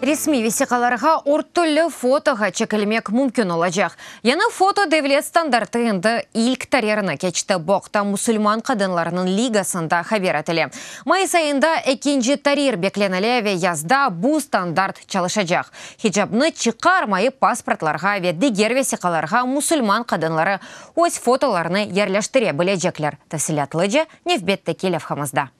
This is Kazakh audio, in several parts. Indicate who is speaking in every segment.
Speaker 1: Ресми весиқаларға ортүлі фотоға чекілмек мүмкін олажақ. Яны фото девлет стандарты енді илк тареріні кечті боқта мұсылман қадынларының лигасында хабер әтілі. Май сайында экинжи тарир бекленілі язда бұ стандарт чалышажақ. Хиджабны чықармайы паспортларға ве дегер весиқаларға мұсылман қадынлары өз фотоларыны ерләштіре білежеклер. Тәсілетліде невбетті келев хамызда.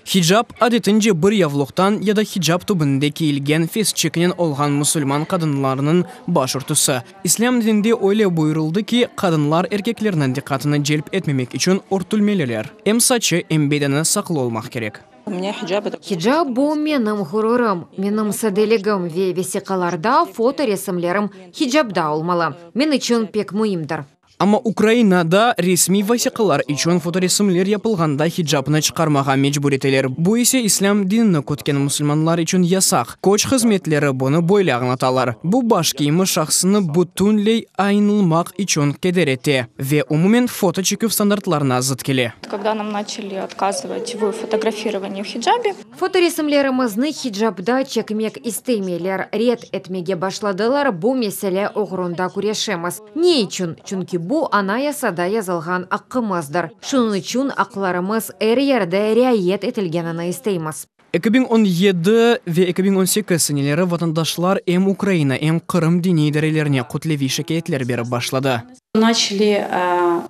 Speaker 2: Хиджаб адетінже бір явлықтан яда хиджаб тубында кейілген фес чекінен олған мұсылман қадынларының баш ұртысы. Ислам дінінде ойлы бұйырылды ки, қадынлар еркеклерінің диққатыны желп етмемек үшін ортүлмелілер. Эм сачы, эм бедені сақыл олмақ керек.
Speaker 1: Хиджаб бұл менің ғұрырым, менің сәделігім ве весиқаларда фоторесімлерім хиджабда олмалы. Мен үшін пек мұйымдыр.
Speaker 2: Ама Украинада ресми васиқалар үшін фоторесімлер япылғанда хиджабны чықармаға мечбур етелер. Бұл есе ислам дініне көткен мұсылманлар үшін ясақ. Коч қызметлері бұны бойлы аңлаталар. Бұл баш киімі шақсыны бүтінлей айнылмақ үшін кедерете. Ве умумен фото чеку стандартларына зыт келе.
Speaker 3: Когда нам начали отказывать в фотографировании в хиджабе,
Speaker 1: фоторесімлерімізні хиджабда чекмек істеймелер рет етмеге башладылар. Бұл меселе оғырында көрешеміз. Не үшін? Чүнки бұл ана ясада язылған аққымыздар. Шуны үшін ақларымыз әр ерді рәйет етілгеніні істейміз.
Speaker 2: 2017 ve 2018 senelері vatandaşlar hem Ukrayna hem Kırım dini idarelеріне құтлеви шекетлер беріп башлады.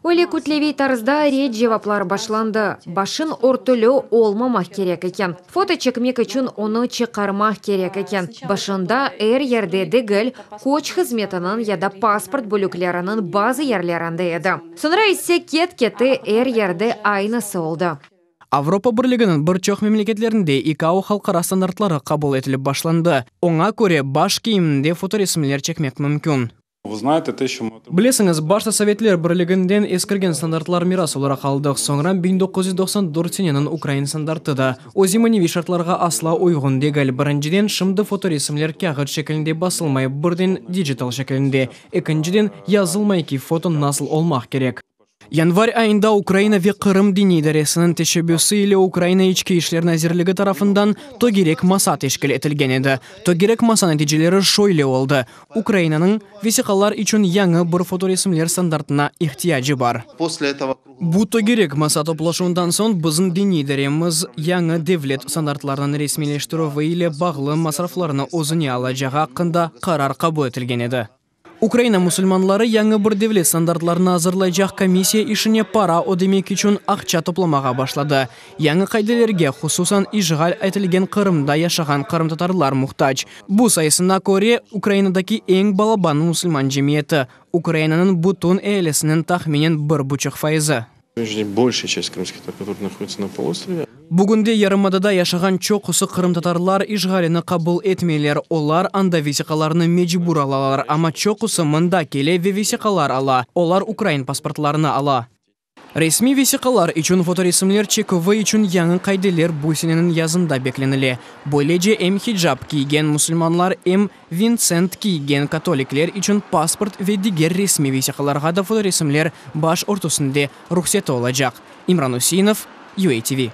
Speaker 1: Оле күтлеви тарызда рет жеваплар башланды. Башын ортылы олмамақ керек екен. Фото чекмек үшін оны чықармақ керек екен. Башында әр ерде дегіл коч қызметінің яда паспорт бөліклерінің базы ерлерінде еді. Сонра есе кет-кеті әр ерде айнысы олды.
Speaker 2: Авропа бірлігінің бір чоқ мемлекетлерінде ИКАО халықара стандартлары қабыл етіліп башланды. Оңа көре баш киімінде фоторесімлер чекмек мүмкін. Білесіңіз, башта Советлер бірлігінден ескірген стандартлар мирас олара қалдық. Соңран 1994 сененің Украин стандарты да. Озиманеви шартларға асла ойғын дегіл. Біріншіден шымды фоторесімлер кәғыт шекілінде басылмай, бірден диджитал шекілінде. Екіншіден язылмай ки фото насыл олмақ керек. Январь айында Украина ве Кырым дини идаресінің тешебюсі или Украина ички ишлер назирлігі тарафындан тогерек маса тешкіл етілген еді. Тогерек маса нәтижелері шойле олды. Украинаның весиқалар үшін яңы бір фоторесімлер стандартына ихтияжы бар. Бұ тогерек маса топлашуындан сон біздің дини идареміз яңы девлет стандартларынан ресмилештіру или бағлы масрафларына озыне алажаға қында қарар қабыл етілген еді. Украина мұсылманлары яңы бір девлет стандартларына азырлайжақ комиссия ішіне пара одемек үшін ақча топламаға башлады. Яңы қайделерге хусусан ижғал әтілген Қырымда яшаған Қырым татарлар мұқтаж. Бұл сайысына көре Украинадаки ең балабан мұсылман жемиеті. Украинаның бұтын әлесінің тахменен 1,5%.
Speaker 4: Большая часть крымских татар, которые находятся на полуострове.
Speaker 2: Бүгінде ярымадада яшаған чоқысы Қырым татарлар ижғаліні қабыл етмелер. Олар анда весиқаларыны мечбур алалар, ама чоқысы мында келе ве весиқалар ала. Олар Украин паспортларыны ала. Ресми весиқалар үшін фоторесімлер чековы үшін яңы қайделер бұсенінің язында бекленілі. Бойлеже эм хиджаб киген мұсылманлар, эм Винсент киген католиклер үшін паспорт ве дигер ресми весиқаларға да фоторесімлер баш ортысында рұқсеті олажақ. Имран Усинов, UATV.